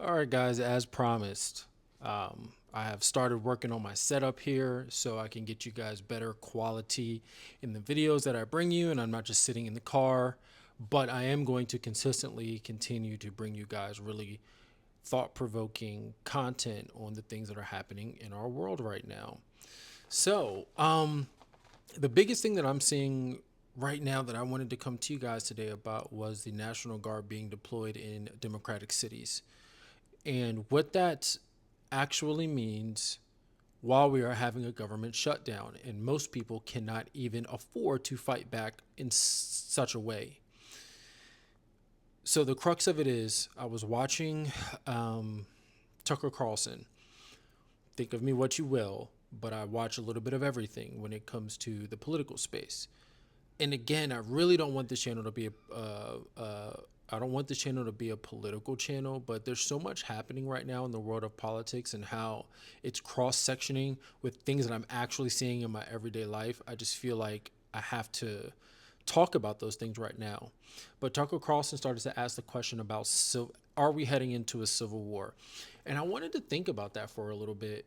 All right, guys, as promised, I have started working on my setup here so I can get you guys better quality in the videos that I bring you, and I'm not just sitting in the car, but I am going to consistently continue to bring you guys really thought provoking content on the things that are happening in our world right now. So, the biggest thing that I'm seeing right now that I wanted to come to you guys today about was the National Guard being deployed in democratic cities. And what that actually means while we are having a government shutdown, and most people cannot even afford to fight back in such a way. So, the crux of it is I was watching Tucker Carlson. Think of me what you will, but I watch a little bit of everything when it comes to the political space. And again, I really don't want this channel to be I don't want this channel to be a political channel, but there's so much happening right now in the world of politics and how it's cross-sectioning with things that I'm actually seeing in my everyday life. I just feel like I have to talk about those things right now. But Tucker Carlson started to ask the question about, so are we heading into a civil war? And I wanted to think about that for a little bit.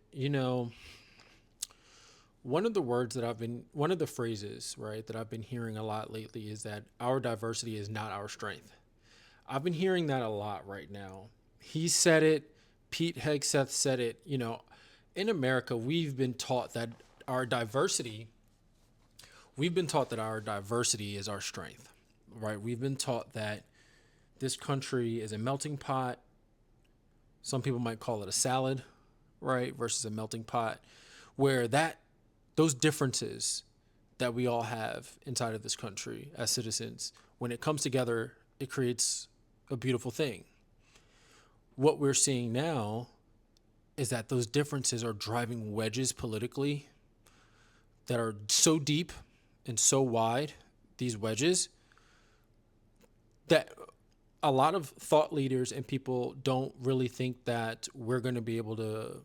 One of the phrases, right, that I've been hearing a lot lately is that our diversity is not our strength. I've been hearing that a lot right now. He said it, Pete Hegseth said it. In America, our diversity, we've been taught that our diversity is our strength, right? We've been taught that this country is a melting pot. Some people might call it a salad, right, versus a melting pot, where those differences that we all have inside of this country as citizens, when it comes together, it creates a beautiful thing. What we're seeing now is that those differences are driving wedges politically that are so deep and so wide, these wedges, that a lot of thought leaders and people don't really think that we're going to be able to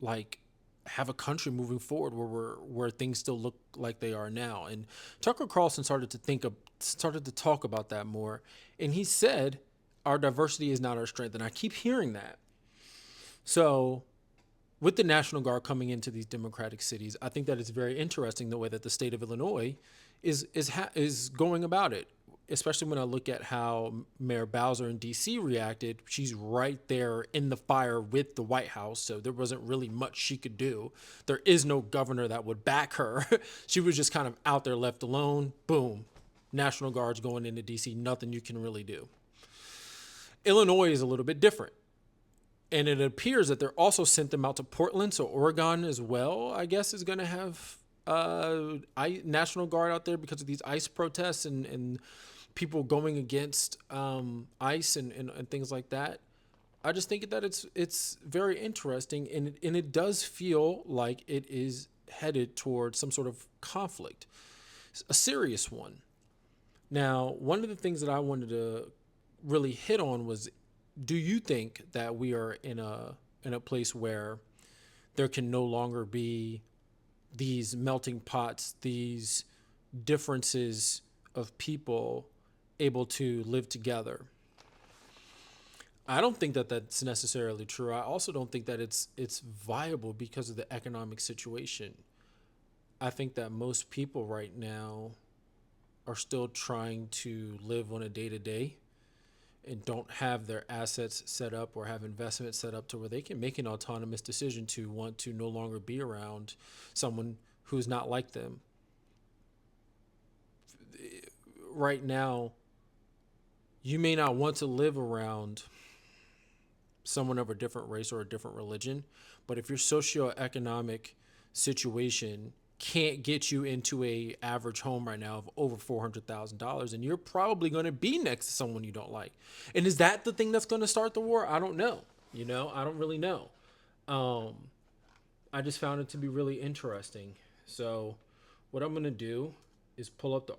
like have a country moving forward where things still look like they are now. And Tucker Carlson started to talk about that more, and he said our diversity is not our strength, and I keep hearing that. So with the National Guard coming into these democratic cities, I think that it's very interesting the way that the state of Illinois is going about it. Especially when I look at how Mayor Bowser in D.C. reacted. She's right there in the fire with the White House, so there wasn't really much she could do. There is no governor that would back her. She was just kind of out there left alone. Boom. National Guard's going into D.C. Nothing you can really do. Illinois is a little bit different. And it appears that they're also sent them out to Portland, so Oregon as well, I guess, is going to have National Guard out there because of these ICE protests and people going against ICE and things like that. I just think that it's very interesting, and it does feel like it is headed towards some sort of conflict, a serious one. Now, one of the things that I wanted to really hit on was, do you think that we are in a place where there can no longer be these melting pots, these differences of people able to live together? I don't think that that's necessarily true. I also don't think that it's viable because of the economic situation. I think that most people right now are still trying to live on a day to day and don't have their assets set up or have investments set up to where they can make an autonomous decision to want to no longer be around someone who's not like them. Right now, you may not want to live around someone of a different race or a different religion, but if your socioeconomic situation can't get you into a average home right now of over $400,000, and you're probably going to be next to someone you don't like. And is that the thing that's going to start the war? I don't know. I don't really know. Um, I just found it to be really interesting. So what I'm going to do is pull up the